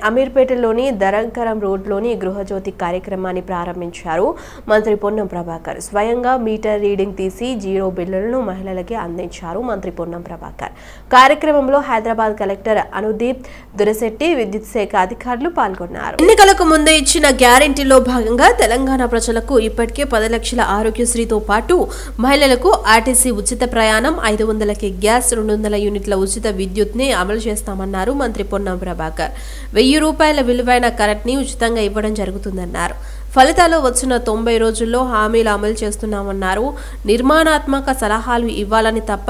అమీర్పేటలోని దరంకరం రోడ్లోని గృహజ్యోతి కార్యక్రమాన్ని ప్రారంభించారు మంత్రి పొన్నం ప్రభాకర్. స్వయంగా మీటర్ రీడింగ్ తీసి జీరో బిల్లులను మహిళలకి అందించారు మంత్రి పొన్నం ప్రభాకర్. కార్యక్రమంలో హైదరాబాద్ కలెక్టర్ అనుదీప్ దురశెట్టి, విద్యుత్ శాఖ అధికారులు పాల్గొన్నారు. ఎన్నికలకు ముందే ఇచ్చిన గ్యారెంటీలో భాగంగా తెలంగాణ ప్రజలకు ఇప్పటికే 10 లక్షల ఆరోగ్యశ్రీతో పాటు మహిళలకు ఆర్టీసీ ఉచిత ప్రయాణం, 500కి గ్యాస్, 200 యూనిట్ల ఉచిత విద్యుత్ ని అమలు చేస్తామన్నారు మంత్రి పొన్నం ప్రభాకర్. 1000 రూపాయల విలువైన కరెంట్ ని ఉచితంగా ఇవ్వడం జరుగుతుందన్నారు. ఫలితాలు వచ్చిన 90 రోజుల్లో హామీలు అమలు చేస్తున్నామన్నారు. నిర్మాణాత్మక సలహాలు ఇవ్వాలని తప్ప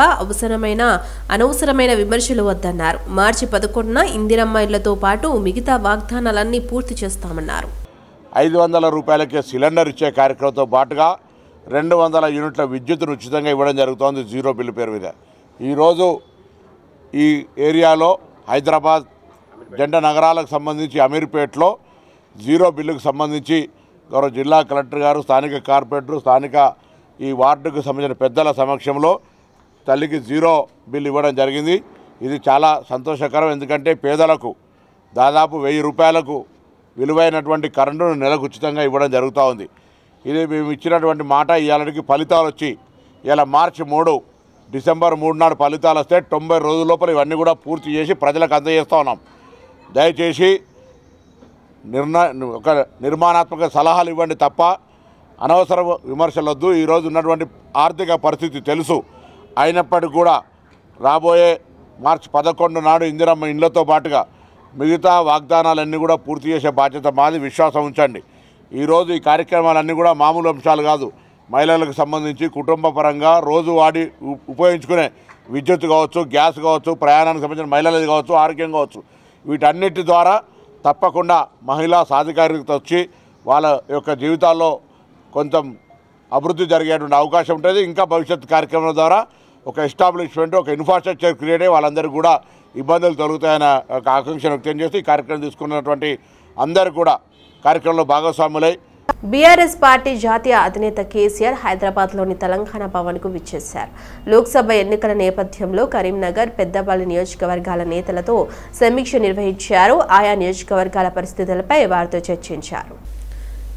అనవసరమైన విమర్శలు వద్దన్నారు. మార్చి 11న ఇందిరమ్మ ఇళ్లతో పాటు మిగతా వాగ్దానాలన్నీ పూర్తి చేస్తామన్నారు. 500 రూపాయలకే సిలిండర్ ఇచ్చే కార్యక్రమంతో పాటుగా 200 యూనిట్ల విద్యుత్తును ఉచితంగా ఇవ్వడం జరుగుతోంది జీరో బిల్లు పేరు మీద. ఈరోజు ఈ ఏరియాలో హైదరాబాద్ జంట నగరాలకు సంబంధించి అమీర్పేటలో జీరో బిల్లుకు సంబంధించి గౌరవ జిల్లా కలెక్టర్ గారు, స్థానిక కార్పొరేటర్, స్థానిక ఈ వార్డుకు సంబంధించిన పెద్దల సమక్షంలో తల్లికి జీరో బిల్లు ఇవ్వడం జరిగింది. ఇది చాలా సంతోషకరం. ఎందుకంటే పేదలకు దాదాపు 1000 రూపాయలకు విలువైనటువంటి కరెంటును నెలకు ఉచితంగా ఇవ్వడం జరుగుతూ ఉంది. ఇది మేము ఇచ్చినటువంటి మాట. ఇవాళకి ఫలితాలు వచ్చి ఇలా మార్చి 3 డిసెంబర్ 3 నాడు ఫలితాలు వస్తే 90 రోజుల లోపల ఇవన్నీ కూడా పూర్తి చేసి ప్రజలకు అందజేస్తూ ఉన్నాం. దయచేసి ఒక నిర్మాణాత్మక సలహాలు ఇవ్వండి తప్ప అనవసర విమర్శలు వద్దు. ఈరోజు ఉన్నటువంటి ఆర్థిక పరిస్థితి తెలుసు. అయినప్పటికీ కూడా రాబోయే మార్చి 11 నాడు ఇందిరమ్మ ఇండ్లతో పాటుగా మిగతా వాగ్దానాలన్నీ కూడా పూర్తి చేసే బాధ్యత మాది. విశ్వాసం ఉంచండి. ఈరోజు ఈ కార్యక్రమాలన్నీ కూడా మామూలు అంశాలు కాదు. మహిళలకు సంబంధించి కుటుంబ పరంగా రోజు వాడి ఉపయోగించుకునే విద్యుత్ కావచ్చు, గ్యాస్ కావచ్చు, ప్రయాణానికి సంబంధించిన మహిళలది కావచ్చు, ఆరోగ్యం కావచ్చు, వీటన్నిటి ద్వారా తప్పకుండా మహిళా సాధికారికత వచ్చి వాళ్ళ యొక్క జీవితాల్లో కొంచెం అభివృద్ధి జరిగేటువంటి అవకాశం ఉంటుంది. ఇంకా భవిష్యత్ కార్యక్రమాల ద్వారా ఒక ఎస్టాబ్లిష్మెంట్, ఒక ఇన్ఫ్రాస్ట్రక్చర్ క్రియేట్ అయ్యి వాళ్ళందరికీ కూడా ఇబ్బందులు తొలగుతాయన్న ఒక ఆకాంక్షను వ్యక్తం చేస్తూ ఈ కార్యక్రమం తీసుకున్నటువంటి అందరూ కూడా కార్యక్రమంలో భాగస్వాములై బీఆర్ఎస్ పార్టీ జాతీయ అధినేత కేసీఆర్ హైదరాబాద్లోని తెలంగాణ భవన్కు విచ్చేశారు. లోక్సభ ఎన్నికల నేపథ్యంలో కరీంనగర్, పెద్దపల్లి నియోజకవర్గాల నేతలతో సమీక్ష నిర్వహించారు. ఆయా నియోజకవర్గాల పరిస్థితులపై వారితో చర్చించారు.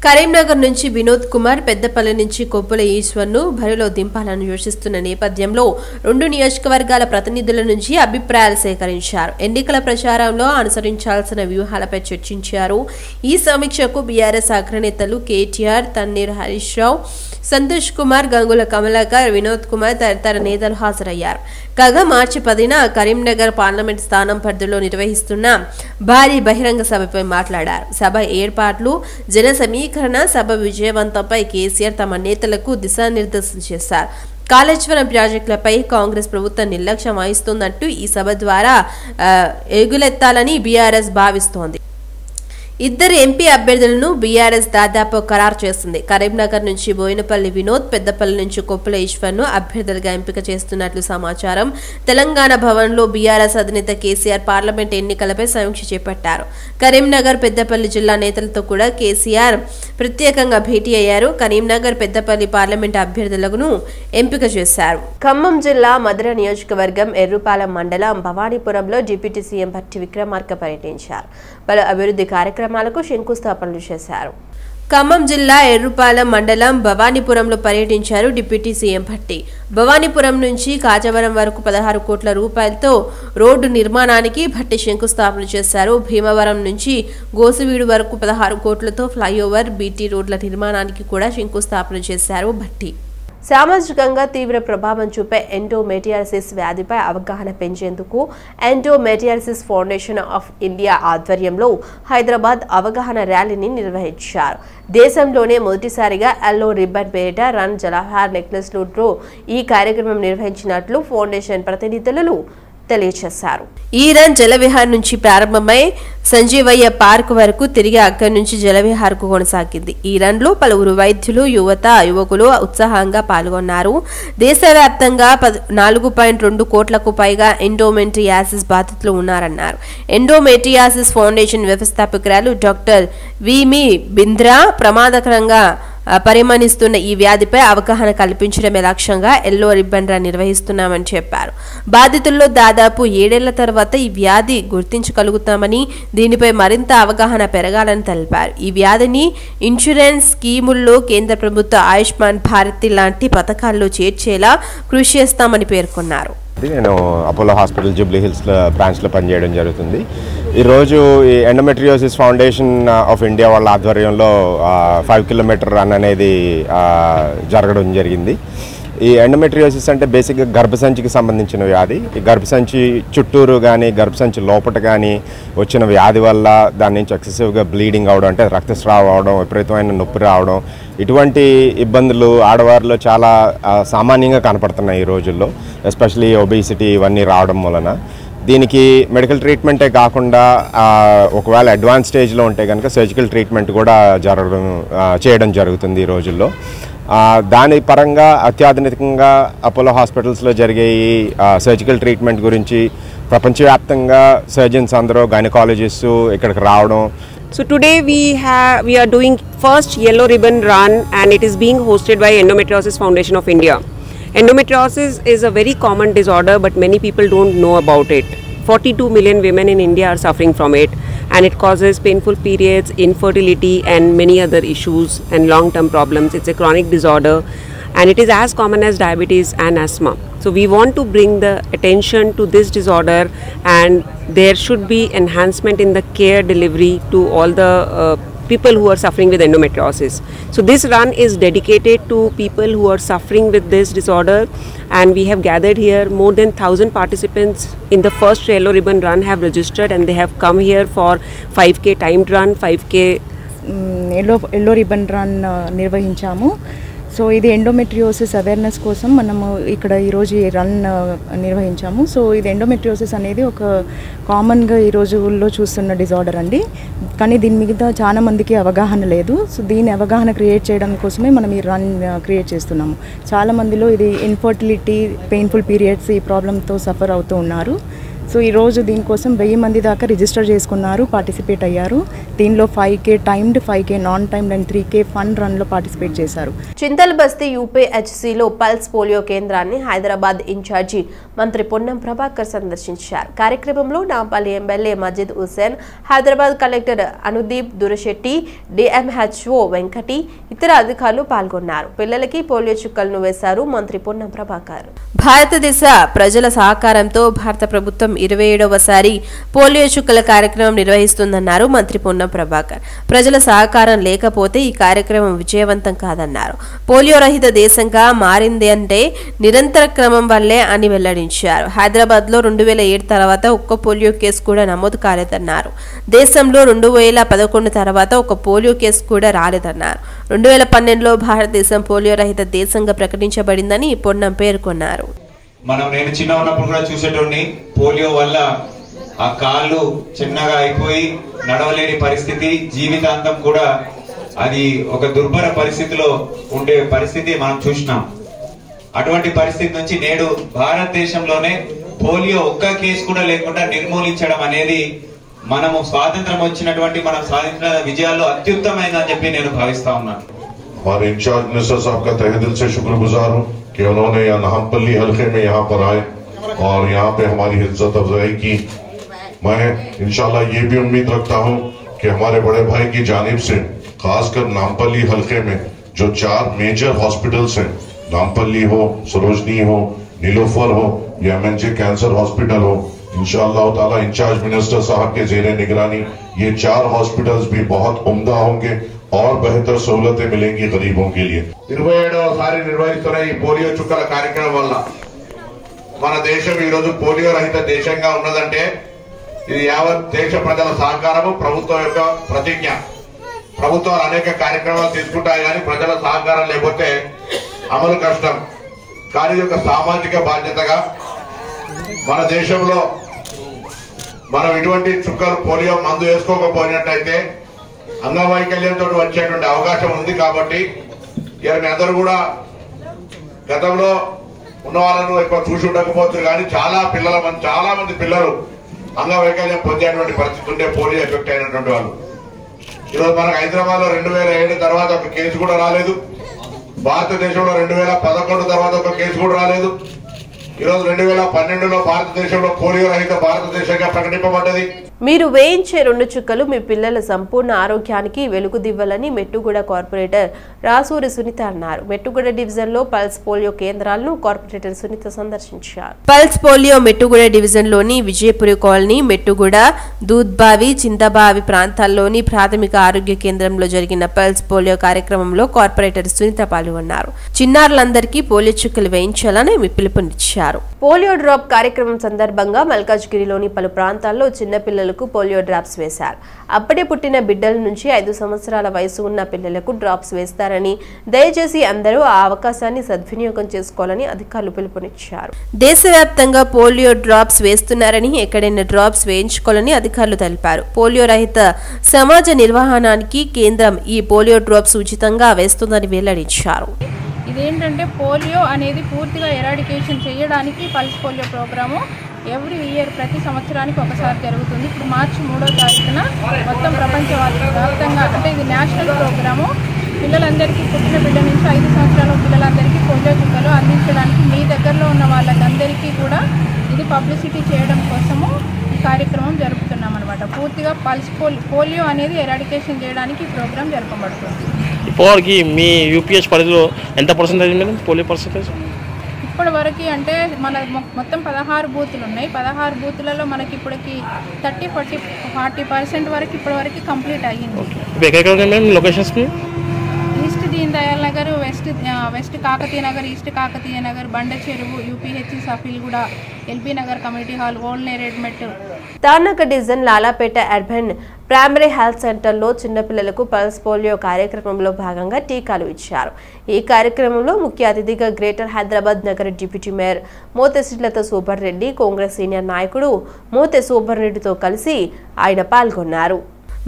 కరీంనగర్ నుంచి వినోద్ కుమార్, పెద్దపల్లి నుంచి కొప్పుల ఈశ్వర్ను బరిలో దింపాలని యోచిస్తున్న నేపథ్యంలో 2 నియోజకవర్గాల ప్రతినిధుల నుంచి అభిప్రాయాలు సేకరించారు. ఎన్నికల ప్రచారంలో అనుసరించాల్సిన వ్యూహాలపై చర్చించారు. ఈ సమీక్షకు బీఆర్ఎస్ అగ్రనేతలు కేటీఆర్, తన్నీర్ హరీష్ రావు, సంతోష్ కుమార్, గంగుల కమలాకర్, వినోద్ కుమార్ తదితర నేతలు హాజరయ్యారు. కాగా మార్చి 10న కరీంనగర్ పార్లమెంట్ స్థానం పరిధిలో నిర్వహిస్తున్న భారీ బహిరంగ సభపై మాట్లాడారు. సభ ఏర్పాట్లు, జన సమీకరణ, సభ విజయవంతంపై కేసీఆర్ తమ నేతలకు దిశానిర్దేశం చేశారు. కాళేశ్వరం ప్రాజెక్టులపై కాంగ్రెస్ ప్రభుత్వం నిర్లక్ష్యం వహిస్తున్నట్టు ఈ సభ ద్వారా ఎగులెత్తాలని బీఆర్ఎస్ భావిస్తోంది. 2 ఎంపీ అభ్యర్థులను బీఆర్ఎస్ దాదాపు ఖరారు చేస్తుంది. కరీంనగర్ నుంచి బోయినపల్లి వినోద్, పెద్దపల్లి నుంచి కొప్పుల ఈశ్వర్ను అభ్యర్థులుగా ఎంపిక చేస్తున్నట్లు సమాచారం. తెలంగాణ భవన్లో బీఆర్ఎస్ అధినేత కేసీఆర్ పార్లమెంట్ ఎన్నికలపై సమీక్ష చేపట్టారు. కరీంనగర్, పెద్దపల్లి జిల్లా నేతలతో కూడా కేసీఆర్ ప్రత్యేకంగా భేటీ అయ్యారు. కరీంనగర్, పెద్దపల్లి పార్లమెంట్ అభ్యర్థులను ఎంపిక చేశారు. ఖమ్మం జిల్లా మధుర నియోజకవర్గం ఎర్రుపాలెం మండలం భవానీపురంలో డిప్యూటీ సీఎం భట్టి విక్రమార్క పర్యటించారు. పలు అభివృద్ధి కార్యక్రమాలకు శంకుస్థాపనలు చేశారు. ఖమ్మం జిల్లా ఎర్రుపాలెం మండలం భవానీపురంలో పర్యటించారు డిప్యూటీ సీఎం భట్టి. భవానీపురం నుంచి కాజవరం వరకు 16 కోట్ల రూపాయలతో రోడ్డు నిర్మాణానికి భట్టి శంకుస్థాపన చేశారు. భీమవరం నుంచి గోసువీడు వరకు 16 కోట్లతో ఫ్లైఓవర్, బీటీ రోడ్ల నిర్మాణానికి కూడా శంకుస్థాపన చేశారు భట్టి. సామాజికంగా తీవ్ర ప్రభావం చూపే ఎండోమెట్రియాసిస్ వ్యాధిపై అవగాహన పెంచేందుకు ఎండోమెట్రియాసిస్ ఫౌండేషన్ ఆఫ్ ఇండియా ఆధ్వర్యంలో హైదరాబాద్ అవగాహన ర్యాలీని నిర్వహించారు. దేశంలోనే మొదటిసారిగా ఎల్లో రిబ్బన్ పేరిట రన్ జలవిహార్ నెక్లెస్ రోడ్లో ఈ కార్యక్రమం నిర్వహించినట్లు ఫౌండేషన్ ప్రతినిధులు తెలియజేశారు. ఈ రన్ జలవిహార్ నుంచి ప్రారంభమై సంజీవయ్య పార్క్ వరకు తిరిగి అక్కడి నుంచి జలవిహార్కు కొనసాగింది. ఈ రన్ లో పలువురు వైద్యులు, యువకులు ఉత్సాహంగా పాల్గొన్నారు. దేశవ్యాప్తంగా 4.2 కోట్లకు పైగా ఎండోమెట్రియాసిస్ బాధితులు ఉన్నారన్నారు. ఎండోమెట్రియాసిస్ ఫౌండేషన్ వ్యవస్థాపకురాలు డాక్టర్ విమి బింద్రా ప్రమాదకరంగా పరిమణిస్తున్న ఈ వ్యాధిపై అవగాహన కల్పించడమే లక్ష్యంగా ఎల్లో రిబ్బన్ రన్ నిర్వహిస్తున్నామని చెప్పారు. బాధితుల్లో దాదాపు 7 ఏళ్ల తర్వాత ఈ వ్యాధి గుర్తించగలుగుతామని, దీనిపై మరింత అవగాహన పెరగాలని తెలిపారు. ఈ వ్యాధిని ఇన్సూరెన్స్ స్కీముల్లో కేంద్ర ప్రభుత్వ ఆయుష్మాన్ భారత్ లాంటి పథకాల్లో చేర్చేలా కృషి చేస్తామని పేర్కొన్నారు. నేను అపోలో హాస్పిటల్ జూబ్లీ హిల్స్ బ్రాంచ్లో పనిచేయడం జరుగుతుంది. ఈరోజు ఈ ఎండోమెట్రియోసిస్ ఫౌండేషన్ ఆఫ్ ఇండియా వాళ్ళ ఆధ్వర్యంలో 5 కిలోమీటర్ రన్ అనేది జరగడం జరిగింది. ఈ ఎండోమెట్రియోసిస్ అంటే బేసిక్గా గర్భసంచికి సంబంధించిన వ్యాధి. ఈ గర్భసంచి చుట్టూరు కానీ గర్భసంచి లోపట కానీ వచ్చిన వ్యాధి వల్ల దాని నుంచి ఎక్సెసివ్గా బ్లీడింగ్ అవడం, అంటే రక్తస్రావం అవడం, విపరీతమైన నొప్పి రావడం, ఇటువంటి ఇబ్బందులు ఆడవారిలో చాలా సామాన్యంగా కనపడుతున్నాయి ఈ రోజుల్లో. ఎస్పెషలీ ఒబేసిటీ ఇవన్నీ రావడం వలన దీనికి మెడికల్ ట్రీట్మెంటే కాకుండా ఒకవేళ అడ్వాన్స్ స్టేజ్లో ఉంటే కనుక సర్జికల్ ట్రీట్మెంట్ కూడా చేయడం జరుగుతుంది ఈ రోజుల్లో. దాని పరంగా అత్యాధునికంగా అపోలో హాస్పిటల్స్లో జరిగే ఈ సర్జికల్ ట్రీట్మెంట్ గురించి ప్రపంచవ్యాప్తంగా సర్జన్స్ అందరూ గైనకాలజిస్టు ఇక్కడికి రావడం. So today we are doing first yellow ribbon run, and it is being hosted by Endometriosis Foundation of India. Endometriosis is a very common disorder, but many people don't know about it. 42 million women in India are suffering from it, and it causes painful periods, infertility and many other issues and long-term problems. It's a chronic disorder, and it is as common as diabetes and asthma. So we want to bring the attention to this disorder, and there should be enhancement in the care delivery to all the people who are suffering with endometriosis. So this run is dedicated to people who are suffering with this disorder, and we have gathered here more than 1,000 participants in the first yellow ribbon run have registered, and they have come here for 5K timed run, 5K yellow ribbon run నిర్వహించాము. So ఇది endometriosis awareness కోసం మనము ఇక్కడ ఈరోజు ఈ run నిర్వహించాము. So ఇది endometriosis అనేది ఒక కామన్గా ఈ రోజుల్లో చూస్తున్న డిజార్డర్ అండి, కానీ దీని మీద చాలా మందికి అవగాహన లేదు. సో దీని అవగాహన క్రియేట్ చేయడం కోసమే మనం ఈ రన్ క్రియేట్ చేస్తున్నాము. చాలా మందిలో ఇది ఇన్ఫర్టిలిటీ, పెయిన్ఫుల్ పీరియడ్స్ ఈ ప్రాబ్లంతో సఫర్ అవుతూ ఉన్నారు. సో ఈరోజు దీనికోసం 1000 మంది దాకా రిజిస్టర్ చేసుకున్నారు, పార్టిసిపేట్ అయ్యారు. దీనిలో 5K timed, 5K non timed and 3K fun రన్లో పార్టిసిపేట్ చేశారు. చింతల్ బస్తీ యూపీహెచ్సిలో పల్స్ పోలియో కేంద్రాన్ని హైదరాబాద్ ఇన్ఛార్జి మంత్రి పొన్నం ప్రభాకర్ సందర్శించారు. కార్యక్రమంలో Nampally MLA Majid Hussain, Hyderabad collector Anudeep Durishetty, DMHO Venkati, ఇతర అధికారులు పాల్గొన్నారు. పిల్లలకి పోలియో చుక్కలను వేశారు మంత్రి పొన్నం ప్రభాకర్. భారతదేశ ప్రజల సహకారంతో భారత ప్రభుత్వం 27వసారి పోలియో చుక్కల కార్యక్రమం నిర్వహిస్తుందన్నారు మంత్రి పొన్నం ప్రభాకర్. ప్రజల సహకారం లేకపోతే ఈ కార్యక్రమం విజయవంతం కాదన్నారు. పోలియో రహిత దేశంగా మారింది అంటే నిరంతర క్రమం వల్లే అని వెల్లడించారు. హైదరాబాద్ లో 2007 తర్వాత ఒక్క పోలియో కేసు కూడా నమోదు కాలేదన్నారు. దేశంలో 2011 తర్వాత ఒక పోలియో కేసు కూడా రాలేదన్నారు. 2012లో భారతదేశం పోలియో రహిత దేశంగా ప్రకటించబడిందని పొన్నం పేర్కొన్నారు. నేను చిన్న ఉన్నప్పుడు కూడా చూసేటోడిని, పోలియో వల్ల ఆ కాళ్ళు చిన్నగా అయిపోయి నడవలేని పరిస్థితి, జీవితాంతం కూడా అది ఒక దుర్భర పరిస్థితిలో ఉండే పరిస్థితి మనం చూసినాం. అటువంటి పరిస్థితి నుంచి నేడు భారతదేశంలోనే పోలియో ఒక్క కేసు కూడా లేకుండా నిర్మూలించడం అనేది మనము స్వాతంత్రం వచ్చినటువంటి మనం సాధించిన విజయాల్లో అత్యుత్తమైనదని చెప్పి నేను భావిస్తా ఉన్నాను. हमारे इंचार्ज मिनिस्टर साहब का तहे दिल से शुक्रगुजार हूँ कि उन्होंने यहाँ नाहमपल्ली हल्के में यहाँ पर आए और यहाँ पे हमारी इज्जत अफजाई की। मैं इंशाल्लाह ये भी उम्मीद रखता हूँ कि हमारे बड़े भाई की जानिब से खासकर नामपल्ली हल्के में जो 4 मेजर हॉस्पिटल्स हैं, नामपल्ली हो, सरोजनी हो, नीलोफर हो या MNJ कैंसर हॉस्पिटल हो, इंशाअल्लाह ताला इंचार्ज मिनिस्टर साहब के जेरे निगरानी ये 4 हॉस्पिटल्स भी बहुत उम्दा होंगे और बेहतर सहूलतें मिलेंगी गरीबों के लिए. 27వసారి నిర్వహిస్తున్న ఈ పోలియో చుక్కల కార్యక్రమం వల్ల మన దేశం ఈ రోజు పోలియో రహిత దేశంగా ఉన్నదంటే ఇది యావత్ దేశ ప్రజల సహకారము, ప్రభుత్వం యొక్క ప్రతిజ్ఞ. ప్రభుత్వాలు అనేక కార్యక్రమాలు తీసుకుంటాయి కానీ ప్రజల సహకారం లేకపోతే అమలు కష్టం. కానీ ఇది ఒక సామాజిక బాధ్యతగా మన దేశంలో మనం ఇటువంటి చుక్కలు పోలియో మందు వేసుకోకపోయినట్లయితే అంగవైకల్యంతో వచ్చేటువంటి అవకాశం ఉంది. కాబట్టి మీ అందరూ కూడా గతంలో ఉన్న వాళ్ళను ఎక్కువ చూసి ఉండకపోతుంది కానీ చాలా మంది పిల్లలు అంగవైకల్యం పొందేటువంటి పరిస్థితి ఉంటే పోలియో ఎఫెక్ట్ అయినటువంటి వాళ్ళు. ఈరోజు మనకు హైదరాబాద్లో 2007 తర్వాత ఒక కేసు కూడా రాలేదు. భారతదేశంలో 2011 తర్వాత ఒక కేసు కూడా రాలేదు. ఈరోజు 2012లో భారతదేశంలో పోలియో రహిత భారతదేశంగా ప్రకటింపబడ్డది. మీరు వేయించే 2 చుక్కలు మీ పిల్లల సంపూర్ణ ఆరోగ్యానికి వెలుగుదివ్వాలని మెట్టుగూడ కార్పొరేటర్ రాసూరి సునీత అన్నారు. మెట్టుగూడ డివిజన్లో పల్స్ పోలియో కేంద్రాలను కార్పొరేటర్ సునీత సందర్శించారు. పల్స్ పోలియో మెట్టుగూడ డివిజన్లోని విజయపురి కాలనీ, మెట్టుగూడ, దూద్బావి, చింతబావి ప్రాంతాల్లోని ప్రాథమిక ఆరోగ్య కేంద్రంలో జరిగిన పల్స్ పోలియో కార్యక్రమంలో కార్పొరేటర్ సునీత పాల్గొన్నారు. చిన్నారులందరికీ పోలియో చుక్కలు వేయించాలని పిలుపునిచ్చారు. పోలియో డ్రాప్ కార్యక్రమం సందర్భంగా మల్కాజ్గిరిలోని పలు ప్రాంతాల్లో చిన్నపిల్లలకు పోలియో డ్రాప్స్ వేశారు. అప్పుడే పుట్టిన బిడ్డల నుంచి 5 సంవత్సరాల వయసు ఉన్న పిల్లలకు డ్రాప్స్ వేస్తారని, దయచేసి అందరూ ఆ అవకాశాన్ని సద్వినియోగం చేసుకోవాలని అధికారులు పిలుపునిచ్చారు. దేశవ్యాప్తంగా పోలియో డ్రాప్స్ వేస్తున్నారని, ఎక్కడైనా డ్రాప్స్ వేయించుకోవాలని అధికారులు తెలిపారు. పోలియో రహిత సమాజ నిర్వహణానికి కేంద్రం ఈ పోలియో డ్రాప్స్ ఉచితంగా వేస్తుందని వెల్లడించారు. ఇదేంటంటే పోలియో అనేది పూర్తిగా ఎరాడికేషన్ చేయడానికి pulse polio programme every year ప్రతి సంవత్సరానికి ఒకసారి జరుగుతుంది. ఇప్పుడు మార్చి 3వ తారీఖున మొత్తం ప్రపంచవ్యాప్తంగా అంటే ఇది నేషనల్ ప్రోగ్రాము. పిల్లలందరికీ పుట్టిన బిడ్డ నుంచి 5 సంవత్సరాల పిల్లలందరికీ పోలియో చుక్కలు అందించడానికి మీ దగ్గరలో ఉన్న వాళ్ళందరికీ కూడా ఇది పబ్లిసిటీ చేయడం కోసము ఈ కార్యక్రమం జరుపుతున్నాం అనమాట. పూర్తిగా పల్స్ పోలియో అనేది ఎరాడికేషన్ చేయడానికి ఈ ప్రోగ్రాం జరపబడుతుంది. ఇప్పటివరకు మీ యూపీఎస్ పరిధిలో ఎంత పర్సెంటేజ్ మేడం పోలియో పర్సెంటేజ్? ఇప్పటి వరకు అంటే మన మొత్తం 16 బూతులు ఉన్నాయి. 16 బూతులలో మనకి ఇప్పటికి 30-40% వరకు ఇప్పటి వరకు కంప్లీట్ అయ్యింది. Locations east Deen Dayal Nagar, west Kakatiya Nagar, east Kakatiya Nagar, బండ చెరువు, UPH Safilguda, LB Nagar community hall, old Neredmet. Tarnaka division Lalapet urban primary health సెంటర్లో చిన్నపిల్లలకు పల్స్ పోలియో కార్యక్రమంలో భాగంగా టీకాలు ఇచ్చారు. ఈ కార్యక్రమంలో ముఖ్య అతిథిగా గ్రేటర్ హైదరాబాద్ నగర డిప్యూటీ మేయర్ మోతే శ్రీలత సూపర్ రెడ్డి, కాంగ్రెస్ సీనియర్ నాయకుడు మోతే సూపర్ రెడ్డితో కలిసి ఆయన పాల్గొన్నారు.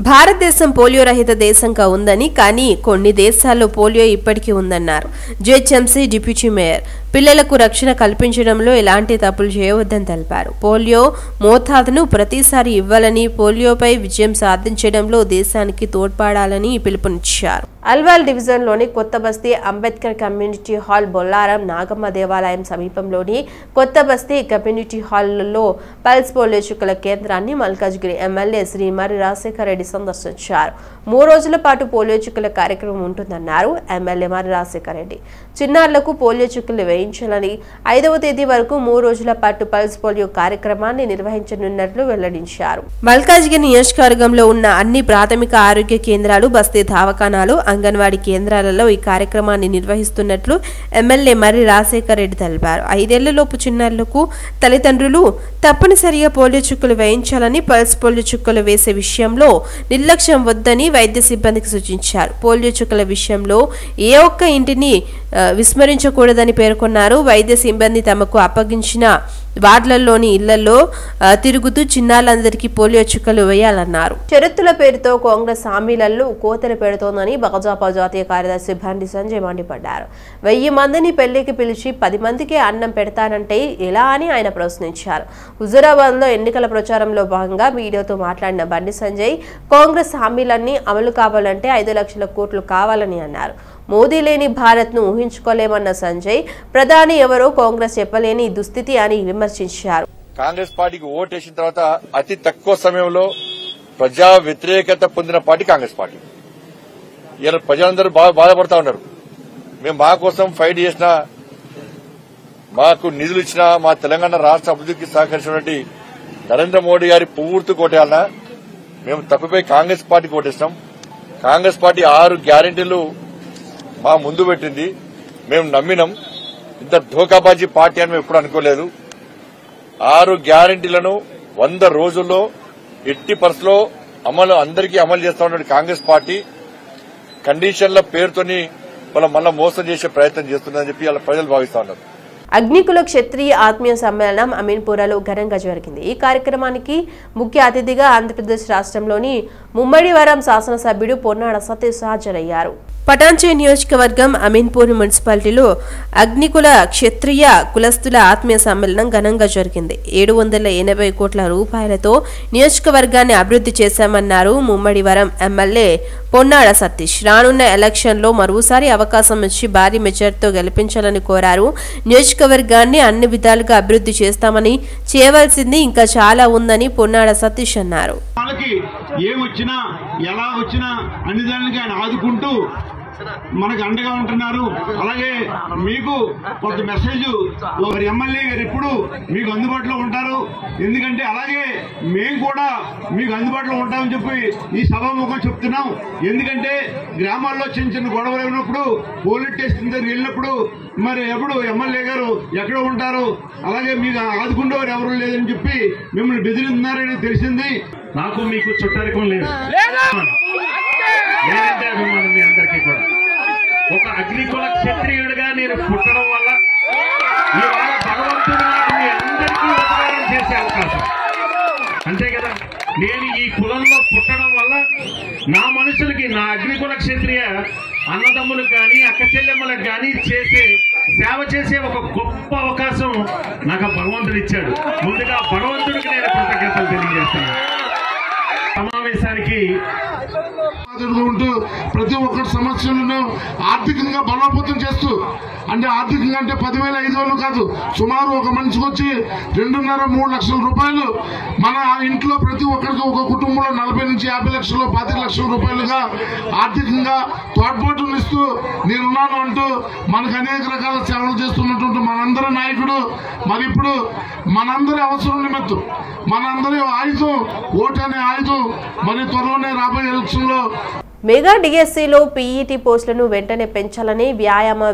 భారతదేశం పోలియో రహిత దేశంగా ఉందని, కానీ కొన్ని దేశాల్లో పోలియో ఇప్పటికీ ఉందన్నారు జిహెచ్ఎంసీ డిప్యూటీ మేయర్. పిల్లలకు రక్షణ కల్పించడంలో ఎలాంటి తప్పులు చేయవద్దని తెలిపారు. పోలియో మోతాదును ప్రతిసారి ఇవ్వాలని, పోలియోపై విజయం సాధించడంలో దేశానికి తోడ్పడాలని పిలుపునిచ్చారు. అల్వాల్ డివిజన్లోని కొత్త బస్తీ అంబేద్కర్ కమ్యూనిటీ హాల్, బొల్లారం నాగమ్మ దేవాలయం సమీపంలోని కొత్త బస్తీ కమ్యూనిటీ హాల్లో పల్స్ పోలియో చుక్కల కేంద్రాన్ని మల్కాజ్గిరి ఎమ్మెల్యే శ్రీ మర్రి రాజశేఖర రెడ్డి సందర్శించారు. 3 రోజుల పాటు పోలియో చుక్కల కార్యక్రమం ఉంటుందన్నారు ఎమ్మెల్యే మర్రి రాజశేఖర రెడ్డి. చిన్నారులకు పోలియో చుక్కలు వేయించాలని 5వ తేదీ వరకు 3 రోజుల పాటు పల్స్ పోలియో కార్యక్రమాన్ని నిర్వహించనున్నట్లు వెల్లడించారు. మల్కాజ్గిరి నియోజకవర్గంలో ఉన్న అన్ని ప్రాథమిక ఆరోగ్య కేంద్రాలు, బస్తీ దవాఖానాలు, అంగన్వాడీ కేంద్రాలలో ఈ కార్యక్రమాన్ని నిర్వహిస్తున్నట్లు ఎమ్మెల్యే మర్రి రాజశేఖర రెడ్డి తెలిపారు. 5 ఏళ్లలోపు చిన్నారులకు తల్లిదండ్రులు తప్పనిసరిగా పోలియో చుక్కలు వేయించాలని, పల్స్ పోలియో చుక్కలు వేసే విషయంలో నిర్లక్ష్యం వద్దని వైద్య సిబ్బందికి సూచించారు. పోలియో చుక్కల విషయంలో ఏ ఒక్క ఇంటిని విస్మరించకూడదని పేర్కొన్నారు. వైద్య సిబ్బంది తమకు అప్పగించిన వార్డులలోని ఇళ్లలో తిరుగుతూ చిన్నారులందరికీ పోలియో చుక్కలు వేయాలన్నారు. షరతుల పేరుతో కాంగ్రెస్ హామీలలో కోతలు పెడుతోందని భాజపా జాతీయ కార్యదర్శి బండి సంజయ్ మండిపడ్డారు. 1000 మందిని పెళ్లికి పిలిచి 10 మందికే అన్నం పెడతానంటే ఎలా అని ఆయన ప్రశ్నించారు. హుజూరాబాద్లో ఎన్నికల ప్రచారంలో భాగంగా మీడియాతో మాట్లాడిన బండి సంజయ్ కాంగ్రెస్ హామీలన్నీ అమలు కావాలంటే 5 లక్షల కోట్లు కావాలని అన్నారు. మోదీ లేని భారత్ను ఊహించుకోలేమన్న సంజయ్, ప్రధాని ఎవరో కాంగ్రెస్ చెప్పలేని దుస్థితి అని విమర్శించారు. కాంగ్రెస్ పార్టీకి ఓటేసిన తర్వాత అతి తక్కువ సమయంలో ప్రజా వ్యతిరేకత పొందిన పార్టీ కాంగ్రెస్ పార్టీ. ఇలా ప్రజలందరూ బాధపడతా ఉన్నారు. మేము మా కోసం ఫైట్ చేసినా, మాకు నిధులు ఇచ్చినా, మా తెలంగాణ రాష్ట్ర అభివృద్ధికి సహకరించినటువంటి నరేంద్ర మోడీ గారి పూర్తి కోటేయాలన్నా మేము తప్పిపోయి కాంగ్రెస్ పార్టీకి ఓటేస్తాం. కాంగ్రెస్ పార్టీ 6 గ్యారెంటీలు మా ముందు పెట్టింది. మేము నమ్మినాం. ఇంత ధోకాబాజీ పార్టీ అని మేము ఎప్పుడు అనుకోలేదు. 6 గ్యారెంటీలను 100 రోజుల్లో ఎట్టి పరిస్థితుల్లో అందరికీ అమలు చేస్తా ఉన్న కాంగ్రెస్ పార్టీ కండిషన్ల పేరుతోని మళ్ళీ మోసం చేసే ప్రయత్నం చేస్తుందని చెప్పి వాళ్ళ ప్రజలు భావిస్తా ఉన్నారు. అగ్నికుల క్షత్రియ ఆత్మీయ సమ్మేళనం అమీన్పురాలో ఘనంగా జరిగింది. ఈ కార్యక్రమానికి ముఖ్య అతిథిగా ఆంధ్రప్రదేశ్ రాష్ట్రంలోని ముమ్మడివరం శాసనసభ్యుడు పొన్నాడ సతీష్ హాజరయ్యారు. పటాన్చెరు నియోజకవర్గం అమీన్పూర్ మున్సిపాలిటీలో అగ్నికుల క్షత్రియ కులస్తుల ఆత్మీయ సమ్మేళనం ఘనంగా జరిగింది. 780 కోట్ల రూపాయలతో నియోజకవర్గాన్ని అభివృద్ధి చేశామన్నారు ముమ్మడివరం ఎమ్మెల్యే పొన్నాడ సతీష్. రానున్న ఎలక్షన్లో మరోసారి అవకాశం ఇచ్చి భారీ మెజార్టీతో గెలిపించాలని కోరారు. నియోజకవర్గాన్ని అన్ని విధాలుగా అభివృద్ధి చేస్తామని, చేయవలసింది ఇంకా చాలా ఉందని పొన్నాడ సతీష్ అన్నారు. మనకు అండగా ఉంటున్నారు. అలాగే మీకు కొంత మెసేజ్ ఎమ్మెల్యే గారు ఎప్పుడు మీకు అందుబాటులో ఉంటారు. ఎందుకంటే అలాగే మేము కూడా మీకు అందుబాటులో ఉంటామని చెప్పి ఈ సభాముఖం చెప్తున్నాం. ఎందుకంటే గ్రామాల్లో చిన్న చిన్న గొడవలు అయినప్పుడు పోలీస్ స్టేషన్ దగ్గర వెళ్ళినప్పుడు మరి ఎప్పుడు ఎమ్మెల్యే గారు ఎక్కడ ఉంటారు, అలాగే మీకు ఆదుకునేవారు ఎవరు లేదని చెప్పి మిమ్మల్ని బెదిరిస్తున్నారని తెలిసింది. నాకు మీకు చుట్టారికం లేదు, అభిమానం మీ అందరికీ కూడా. ఒక అగ్నికుల క్షత్రియుడిగా నేను పుట్టడం వల్ల ఇవాళ భగవంతుడు నాకు మీ అందరికీ ఉపకారం చేసే అవకాశం, అంతే కదా. నేను ఈ కులంలో పుట్టడం వల్ల నా మనుషులకి, నా అగ్నికుల క్షత్రియ అన్నదమ్ములకు కానీ అక్క చెల్లెమ్మలకు కానీ సేవ చేసే ఒక గొప్ప అవకాశం నాకు భగవంతుడు ఇచ్చాడు. ముందుగా భగవంతుడికి నేను కృతజ్ఞతలు తెలియజేస్తున్నాను. సమావేశానికి ఉంటూ ప్రతి ఒక్కరి సమస్యలను ఆర్థికంగా బలోపేతం చేస్తూ, అంటే ఆర్థికంగా అంటే 10,000-5,000 కాదు, సుమారు ఒక మనిషికి వచ్చి 2.5-3 లక్షల రూపాయలు మన ఇంట్లో ప్రతి ఒక్కరికి ఒక కుటుంబంలో 40-50 లక్షలు 25 లక్షల రూపాయలుగా ఆర్థికంగా తోడ్పాటును ఇస్తూ నేనున్నాను అంటూ మనకు అనేక రకాల సేవలు చేస్తున్నటువంటి మనందరి నాయకుడు. మరి ఇప్పుడు మనందరి అవసరం నిమిత్తం మనందరి ఆయుధం ఓటు అనే ఆయుధం మరి త్వరలోనే రాబోయే ఎలక్షన్లో మెగా డిఎస్సిలో పీఈటీ పోస్టులను వెంటనే పెంచాలని వ్యాయామ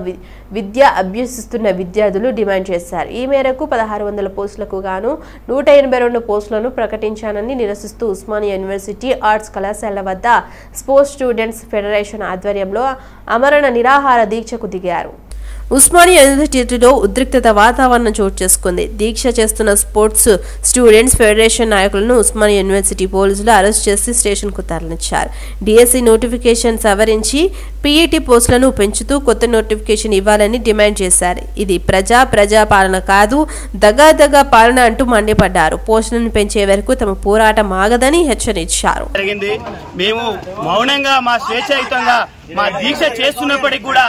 విద్య అభ్యసిస్తున్న విద్యార్థులు డిమాండ్ చేశారు. ఈ మేరకు 1600 పోస్టులకు గాను 182 పోస్టులను ప్రకటించానని నిరసిస్తూ ఉస్మానియా యూనివర్సిటీ ఆర్ట్స్ కళాశాల వద్ద స్పోర్ట్స్ స్టూడెంట్స్ ఫెడరేషన్ ఆధ్వర్యంలో ఆమరణ నిరాహార దీక్షకు దిగారు. ఉస్మానియా యూనివర్సిటీలో ఉద్రిక్తత వాతావరణం చోటు చేసుకుంది. దీక్ష చేస్తున్న స్పోర్ట్స్ స్టూడెంట్స్ ఫెడరేషన్ నాయకులను ఉస్మానియా యూనివర్సిటీ పోలీసులు అరెస్ట్ చేసి స్టేషన్కు తరలించారు. డిఎస్సి నోటిఫికేషన్ సవరించి పీఈటీ పోస్టులను పెంచుతూ కొత్త నోటిఫికేషన్ ఇవ్వాలని డిమాండ్ చేశారు. ఇది ప్రజా పాలన కాదు, దగా పాలన అంటూ మండిపడ్డారు. పోస్టులను పెంచే వరకు తమ పోరాటం ఆగదని హెచ్చరించారు. మేము మౌనంగా మా స్వేచ్ఛాయుతంగా మా దీక్ష చేస్తున్నప్పటికీ కూడా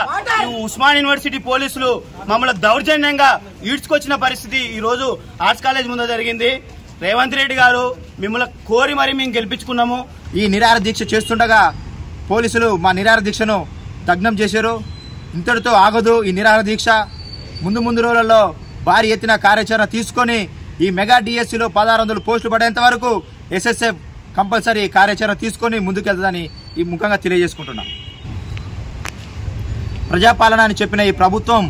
ఉస్మాన్ యూనివర్సిటీ పోలీసులు మమ్మల్ని దౌర్జన్యంగా ఈడ్చుకొచ్చిన పరిస్థితి ఈ రోజు ఆర్ట్స్ కాలేజ్ ముందు జరిగింది. రేవంత్ రెడ్డి గారు మిమ్మల్ని కోరి మరి మేము గెలిపించుకున్నాము. ఈ నిరాహార దీక్ష చేస్తుండగా పోలీసులు మా నిరాహార దీక్షను దగ్నం చేశారు. ఇంతటితో ఆగదు ఈ నిరాహార దీక్ష. ముందు రోజులలో భారీ ఎత్తున కార్యాచరణ తీసుకొని ఈ మెగా డిఎస్సిలో 1600 పోస్టులు పడేంత వరకు ఎస్ఎస్ఎఫ్ కంపల్సరీ కార్యాచరణ తీసుకొని ముందుకెళ్తుందని ఈ ముఖంగా తెలియజేసుకుంటున్నాం. ప్రజాపాలన అని చెప్పిన ఈ ప్రభుత్వం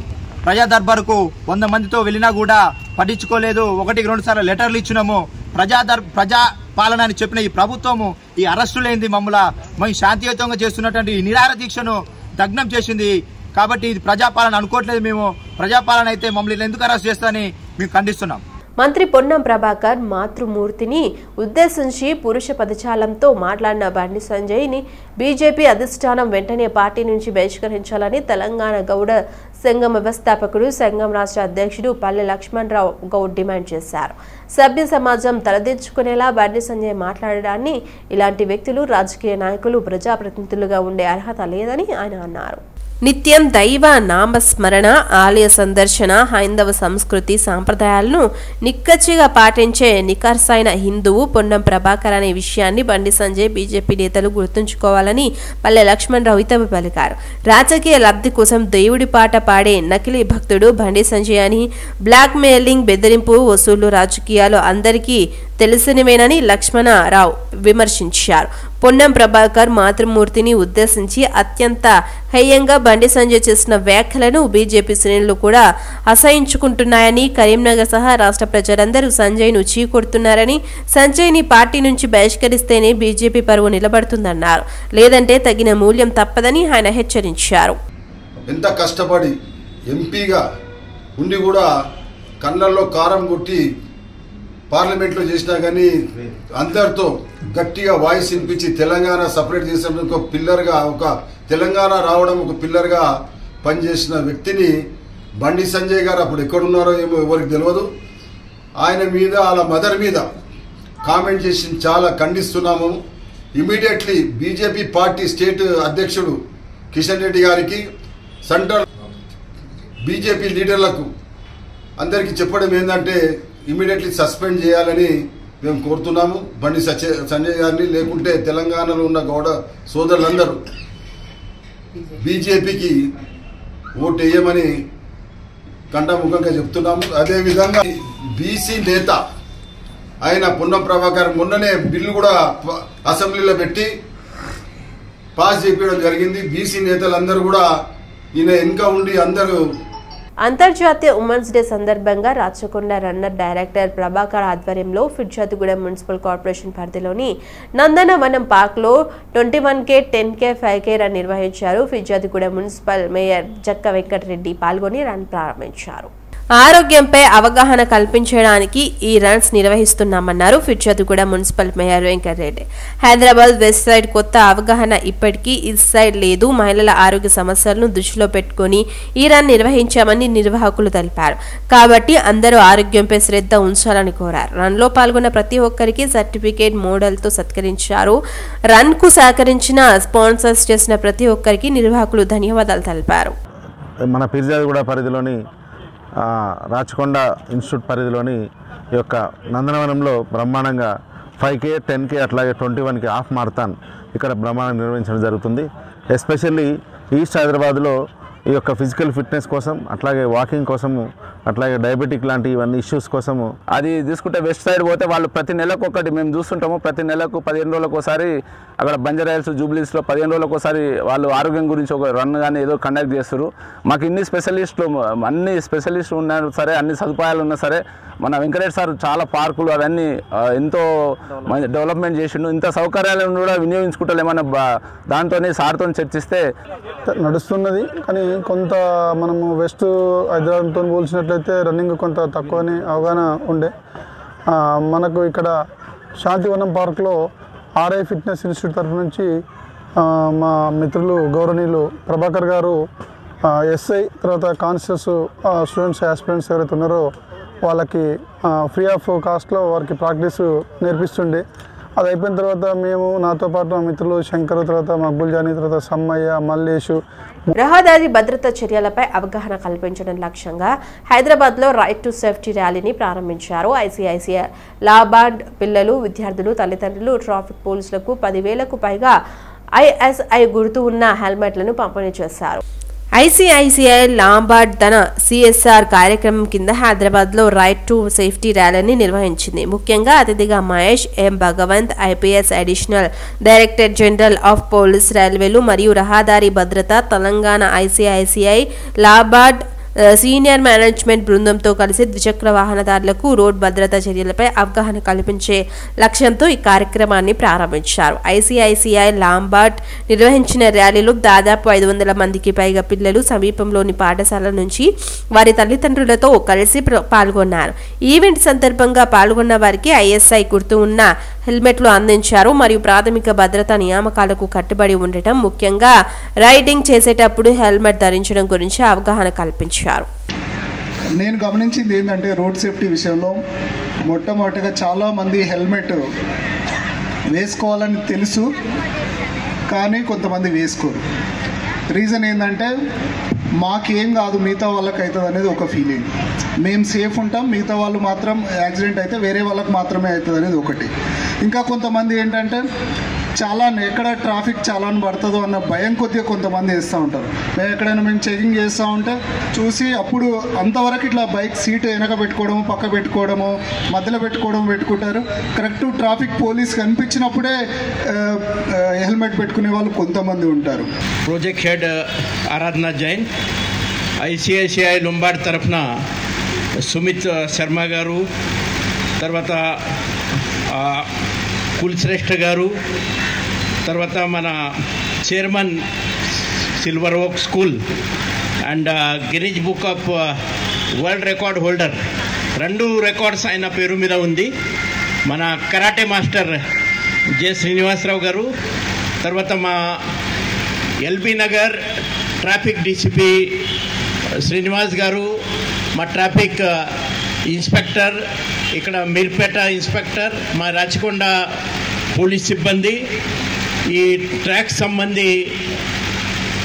ప్రజా దర్బారుకు 100 మందితో వెళ్ళినా కూడా పట్టించుకోలేదు. 1-2 సార్లు లెటర్లు ఇచ్చినాము. ప్రజా పాలన అని చెప్పిన ఈ ప్రభుత్వము ఈ అరెస్టులేంది మేము శాంతియుతంగా చేస్తున్నటువంటి ఈ నిరాహార దీక్షను దగ్నం చేసింది. కాబట్టి ఇది ప్రజాపాలన అనుకోవట్లేదు. మేము ప్రజాపాలన అయితే మమ్మల్ని ఎందుకు అరెస్ట్ చేస్తారని మేము ఖండిస్తున్నాం. మంత్రి పొన్నం ప్రభాకర్ మాతృమూర్తిని ఉద్దేశించి పురుష పదజాలంతో మాట్లాడిన బండి సంజయ్ని బీజేపీ అధిష్టానం వెంటనే పార్టీ నుంచి బహిష్కరించాలని తెలంగాణ గౌడ సంఘం వ్యవస్థాపకుడు, సంఘం రాష్ట్ర అధ్యక్షుడు పల్లె లక్ష్మణరావు గౌడ్ డిమాండ్ చేశారు. సభ్య సమాజం తలదించుకునేలా బండి సంజయ్ మాట్లాడడాన్ని ఇలాంటి వ్యక్తులు రాజకీయ నాయకులు, ప్రజాప్రతినిధులుగా ఉండే అర్హత లేదని ఆయన అన్నారు. నిత్యం దైవ నామస్మరణ, ఆలయ సందర్శన, హైందవ సంస్కృతి సాంప్రదాయాలను నిక్కచ్చిగా పాటించే నిఖార్సైన హిందువు పొన్నం ప్రభాకర్ అనే విషయాన్ని బండి సంజయ్ బీజేపీ నేతలు గుర్తుంచుకోవాలని పల్లె లక్ష్మణరావు హితవు పలికారు. రాజకీయ లబ్ధి కోసం దేవుడి పాట పాడే నకిలీ భక్తుడు బండి సంజయ్ అని, బ్లాక్ మెయిలింగ్, బెదిరింపు, వసూలు రాజకీయాలు అందరికీ తెలిసినవేనని లక్ష్మణరావు విమర్శించారు. పొన్నం ప్రభాకర్ మాతృమూర్తిని ఉద్దేశించి అత్యంత హేయంగా బండి సంజయ్ చేసిన వ్యాఖ్యలను బీజేపీ శ్రేణులు కూడా అసహించుకుంటున్నాయని, కరీంనగర్ సహా రాష్ట్ర ప్రజలందరూ సంజయ్ను చీకొడుతున్నారని, సంజయ్ని పార్టీ నుంచి బహిష్కరిస్తేనే బీజేపీ పరువు నిలబడుతుందన్నారు. లేదంటే తగిన మూల్యం తప్పదని ఆయన హెచ్చరించారు. ఎంత కష్టపడి ఎంపీగా ఉండి కూడా కళ్ళల్లో కారం కొట్టి పార్లమెంట్లో చేసినా కానీ అందరితో గట్టిగా వాయిస్ వినిపించి తెలంగాణ సపరేట్ చేసినందుకు ఒక పిల్లర్గా, ఒక తెలంగాణ రావడం ఒక పిల్లర్గా పనిచేసిన వ్యక్తిని బండి సంజయ్ గారు అప్పుడు ఎక్కడున్నారో ఏమో ఎవరికి తెలియదు, ఆయన మీద వాళ్ళ మదర్ మీద కామెంట్ చేసి చాలా ఖండిస్తున్నాము. ఇమీడియట్లీ బీజేపీ పార్టీ స్టేట్ అధ్యక్షుడు కిషన్ రెడ్డి గారికి, సెంట్రల్ బీజేపీ లీడర్లకు అందరికీ చెప్పడం ఏంటంటే ఇమీడియట్లీ సస్పెండ్ చేయాలని మేము కోరుతున్నాము బండి సంజయ్ గారిని. లేకుంటే తెలంగాణలో ఉన్న గౌడ సోదరులందరూ బీజేపీకి ఓటు వేయమని కంఠముఖంగా చెప్తున్నాము. అదేవిధంగా బీసీ నేత ఆయన పొన్నం ప్రభాకర్ మొన్ననే బిల్లు కూడా అసెంబ్లీలో పెట్టి పాస్ చేయడం జరిగింది. బీసీ నేతలందరూ కూడా ఈయన ఇంకా ఉండి అందరూ. అంతర్జాతీయ ఉమెన్స్ డే సందర్భంగా రాచకొండ రన్నర్ డైరెక్టర్ ప్రభాకర్ ఆధ్వర్యంలో ఫిర్జాదిగూడెం మున్సిపల్ కార్పొరేషన్ పరిధిలోని నందనవనం పార్క్లో 21K, 10K, 5K రన్ నిర్వహించారు. ఫిర్జాదిగూడెం మున్సిపల్ మేయర్ జక్క వెంకటరెడ్డి పాల్గొని రన్ ప్రారంభించారు. ఆరోగ్యంపై అవగాహన కల్పించడానికి ఈ రన్స్ నిర్వహిస్తున్నామన్నారు Peerzadiguda municipal mayor Venkata Reddy. Hyderabad west side కొత్త అవగాహన ఇప్పటికీ ఈస్ట్ సైడ్ లేదు. మహిళల ఆరోగ్య సమస్యలను దృష్టిలో పెట్టుకుని ఈ రన్ నిర్వహించామని నిర్వాహకులు తెలిపారు. కాబట్టి అందరూ ఆరోగ్యంపై శ్రద్ధ ఉంచాలని కోరారు. రన్ లో పాల్గొన్న ప్రతి ఒక్కరికి సర్టిఫికేట్ మోడల్తో సత్కరించారు. రన్ కు సహకరించిన స్పాన్సర్స్ చేసిన ప్రతి ఒక్కరికి నిర్వాహకులు ధన్యవాదాలు తెలిపారు. మన ఫిర్జాదిగూడ పరిధిలోని రాచకొండ ఇన్స్టిట్యూట్ పరిధిలోని ఈ యొక్క నందనవనంలో బ్రహ్మాండంగా 5K, 10K అట్లాగే 21K హాఫ్ మారథాన్ ఇక్కడ బ్రహ్మాండంగా నిర్వహించడం జరుగుతుంది. ఎస్పెషల్లీ ఈస్ట్ హైదరాబాద్లో ఈ యొక్క ఫిజికల్ ఫిట్నెస్ కోసం, అట్లాగే వాకింగ్ కోసము, అట్లాగే డయాబెటిక్ లాంటి ఇవన్నీ ఇష్యూస్ కోసము. అది తీసుకుంటే వెస్ట్ సైడ్ పోతే వాళ్ళు ప్రతి నెలకు ఒకటి మేము చూస్తుంటాము. ప్రతి నెలకు 15 రోజులకు ఒకసారి అక్కడ బంజారాహిల్స్ జూబ్లీస్లో 15 రోజులకు ఒకసారి వాళ్ళు ఆరోగ్యం గురించి ఒక రన్ కానీ ఏదో కండక్ట్ చేస్తారు. మాకు అన్ని స్పెషలిస్టులు ఉన్నా సరే, అన్ని సదుపాయాలు ఉన్నా సరే, మన వెంకటేష్ సార్ చాలా పార్కులు అవన్నీ ఎంతో డెవలప్మెంట్ చేసిండు. ఇంత సౌకర్యాలను కూడా వినియోగించుకుంటలేమన్నా దాంతో సార్తో చర్చిస్తే నడుస్తున్నది. కానీ కొంత మనము వెస్ట్ హైదరాబాద్తో పోల్చినట్లయితే రన్నింగ్ కొంత తక్కువనే అవగాహన ఉండే. మనకు ఇక్కడ శాంతివనం పార్క్లో ఆర్ఐ ఫిట్నెస్ ఇన్స్టిట్యూట్ తరఫు నుంచి మా మిత్రులు గౌరవనీయులు ప్రభాకర్ గారు ఎస్ఐ తర్వాత కాన్షియస్ స్టూడెంట్స్ ఆస్పిరెంట్స్ ఎవరైతే ఉన్నారో వాళ్ళకి ఫ్రీ ఆఫ్ కాస్ట్లో వారికి ప్రాక్టీస్ నేర్పిస్తుండే. అది అయిపోయిన తర్వాత మేము, నాతో పాటు మా మిత్రులు శంకర్, తర్వాత మక్బుల్ జానీ, తర్వాత సమ్మయ్య, మల్లేషు. రహదారి భద్రతా చర్యలపై అవగాహన కల్పించడం లక్ష్యంగా హైదరాబాద్లో రైట్ టు సేఫ్టీ ర్యాలీని ప్రారంభించారు. ఐసీఐసీఐ లాబార్డ్ పిల్లలు, విద్యార్థులు, తల్లిదండ్రులు ట్రాఫిక్ పోలీసులకు 10,000కు పైగా ISI గుర్తు ఉన్న హెల్మెట్లను పంపిణీ చేశారు. ఐసీఐసీఐ లాంబార్డ్ తన CSR కార్యక్రమం కింద హైదరాబాద్లో రైట్ టు సేఫ్టీ ర్యాలీని నిర్వహించింది. ముఖ్యంగా అతిథిగా Mahesh M Bhagwat, IPS additional director general of police, రైల్వేలు మరియు రహదారి భద్రత, Telangana ICICI Lombard senior management బృందంతో కలిసి ద్విచక్ర వాహనదారులకు రోడ్ భద్రతా చర్యలపై అవగాహన కల్పించే లక్ష్యంతో ఈ కార్యక్రమాన్ని ప్రారంభించారు. ఐసీఐసీఐ లాంబార్డ్ నిర్వహించిన ర్యాలీలో దాదాపు 500 మందికి పైగా పిల్లలు సమీపంలోని పాఠశాల నుంచి వారి తల్లిదండ్రులతో కలిసి పాల్గొన్నారు. ఈవెంట్ సందర్భంగా పాల్గొన్న వారికి ISI గుర్తు ఉన్న హెల్మెట్లు అందించారు మరియు ప్రాథమిక భద్రతా నియామకాలకు కట్టుబడి ఉండటం, ముఖ్యంగా రైడింగ్ చేసేటప్పుడు హెల్మెట్ ధరించడం గురించి అవగాహన కల్పించారు. నేను గమనించింది ఏంటంటే రోడ్ సేఫ్టీ విషయంలో మొట్టమొదటిగా చాలామంది హెల్మెట్ వేసుకోవాలని తెలుసు, కానీ కొంతమంది వేసుకోరు. రీజన్ ఏంటంటే మాకేం కాదు, మిగతా వాళ్ళకి అవుతుంది అనేది ఒక ఫీలింగ్. మేము సేఫ్ ఉంటాం, మిగతా వాళ్ళు మాత్రం యాక్సిడెంట్ అయితే వేరే వాళ్ళకి మాత్రమే అవుతుంది అనేది ఒకటి. ఇంకా కొంతమంది ఏంటంటే చాలాన్ ఎక్కడ ట్రాఫిక్ చాలాన్ పడుతుందో అన్న భయం కొద్దిగా కొంతమంది వేస్తూ ఉంటారు. మేము ఎక్కడైనా మేము చెకింగ్ చేస్తూ ఉంటే చూసి అప్పుడు అంతవరకు ఇట్లా బైక్ సీటు వెనక పెట్టుకోవడము, పక్క పెట్టుకోవడము, మధ్యలో పెట్టుకుంటారు. కరెక్ట్ ట్రాఫిక్ పోలీస్ కనిపించినప్పుడే హెల్మెట్ పెట్టుకునే వాళ్ళు కొంతమంది ఉంటారు. ప్రాజెక్ట్ హెడ్ ఆరాధన జైన్, ఐసీఐసీఐ లొంబార్డ్ తరఫున సుమిత్ శర్మ గారు, తర్వాత కుల్శ్రేష్ఠ గారు, తర్వాత మన chairman silver oak school and Guinness book of world record holder, 2 records ఆయన పేరు మీద ఉంది. మన కరాటే మాస్టర్ జె శ్రీనివాసరావు గారు, తర్వాత మా LB Nagar traffic DCP Srinivas గారు, మా ట్రాఫిక్ ఇన్స్పెక్టర్, ఇక్కడ మీర్పేట ఇన్స్పెక్టర్, మా రాచకొండ పోలీస్ సిబ్బంది, ఈ ట్రాక్ సంబంధి